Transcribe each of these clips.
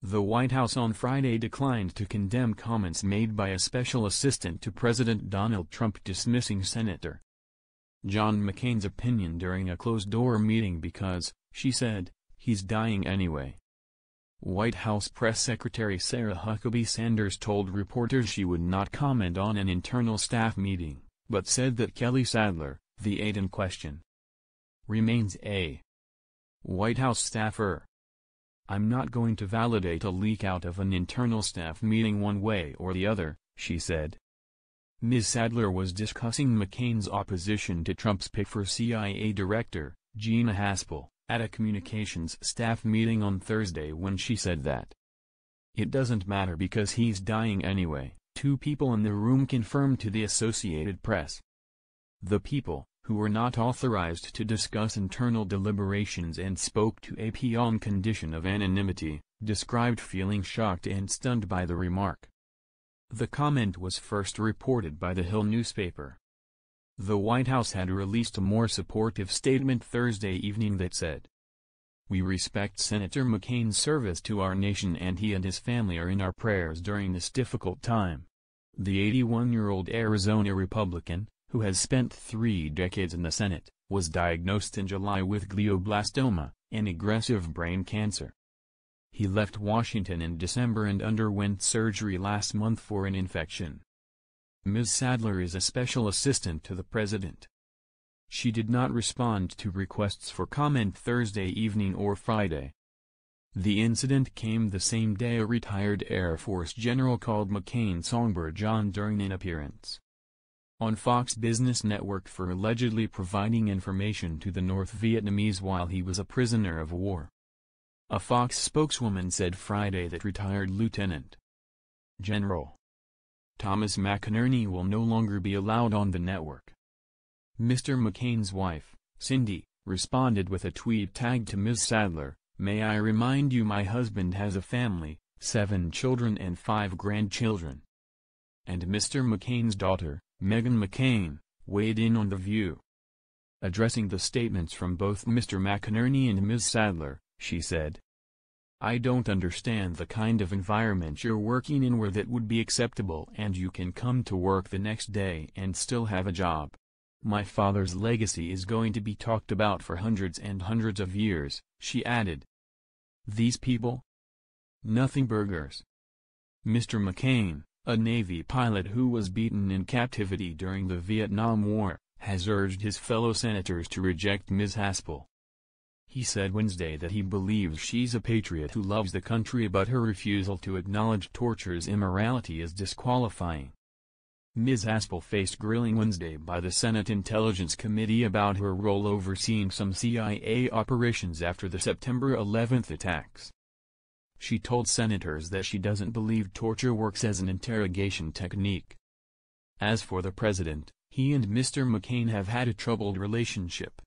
The White House on Friday declined to condemn comments made by a special assistant to President Donald Trump dismissing Senator John McCain's opinion during a closed-door meeting because, she said, he's dying anyway. White House Press Secretary Sarah Huckabee Sanders told reporters she would not comment on an internal staff meeting, but said that Kelly Sadler, the aide in question, remains a White House staffer. "I'm not going to validate a leak out of an internal staff meeting one way or the other," she said. Ms. Sadler was discussing McCain's opposition to Trump's pick for CIA Director, Gina Haspel, at a communications staff meeting on Thursday when she said that it doesn't matter because he's dying anyway, two people in the room confirmed to the Associated Press. The people, who were not authorized to discuss internal deliberations and spoke to AP on condition of anonymity, described feeling shocked and stunned by the remark. The comment was first reported by the Hill newspaper. The White House had released a more supportive statement Thursday evening that said, "We respect Senator McCain's service to our nation and he and his family are in our prayers during this difficult time." The 81-year-old Arizona Republican, who has spent 3 decades in the Senate, was diagnosed in July with glioblastoma, an aggressive brain cancer. He left Washington in December and underwent surgery last month for an infection. Ms. Sadler is a special assistant to the president. She did not respond to requests for comment Thursday evening or Friday. The incident came the same day a retired Air Force general called McCain Songbird John during an appearance on Fox Business Network for allegedly providing information to the North Vietnamese while he was a prisoner of war. A Fox spokeswoman said Friday that retired Lieutenant General Thomas McInerney will no longer be allowed on the network. Mr. McCain's wife, Cindy, responded with a tweet tagged to Ms. Sadler, "May I remind you my husband has a family, 7 children and 5 grandchildren." And Mr. McCain's daughter, Meghan McCain, weighed in on The View. Addressing the statements from both Mr. McInerney and Ms. Sadler, she said, "I don't understand the kind of environment you're working in where that would be acceptable and you can come to work the next day and still have a job. My father's legacy is going to be talked about for hundreds and hundreds of years," she added. "These people? Nothing burgers." Mr. McCain, a Navy pilot who was beaten in captivity during the Vietnam War, has urged his fellow senators to reject Ms. Haspel. He said Wednesday that he believes she's a patriot who loves the country but her refusal to acknowledge torture's immorality is disqualifying. Ms. Haspel faced grilling Wednesday by the Senate Intelligence Committee about her role overseeing some CIA operations after the September 11 attacks. She told senators that she doesn't believe torture works as an interrogation technique. As for the president, he and Mr. McCain have had a troubled relationship.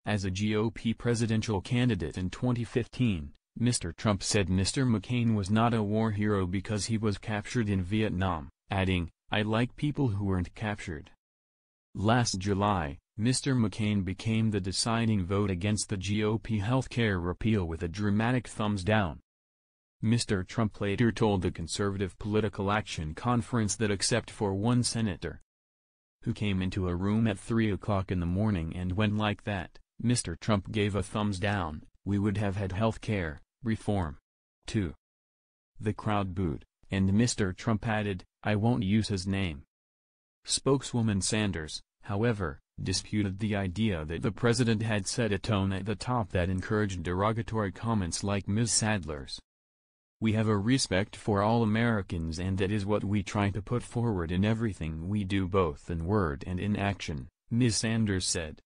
As a GOP presidential candidate in 2015, Mr. Trump said Mr. McCain was not a war hero because he was captured in Vietnam, adding, "I like people who weren't captured." Last July, Mr. McCain became the deciding vote against the GOP health care repeal with a dramatic thumbs down. Mr. Trump later told the Conservative Political Action Conference that except for one senator who came into a room at 3 o'clock in the morning and went like that, Mr. Trump gave a thumbs down, we would have had health care reform, too. The crowd booed, and Mr. Trump added, "I won't use his name." Spokeswoman Sanders, however, disputed the idea that the president had set a tone at the top that encouraged derogatory comments like Ms. Sadler's. "We have a respect for all Americans and that is what we try to put forward in everything we do both in word and in action," Ms. Sanders said.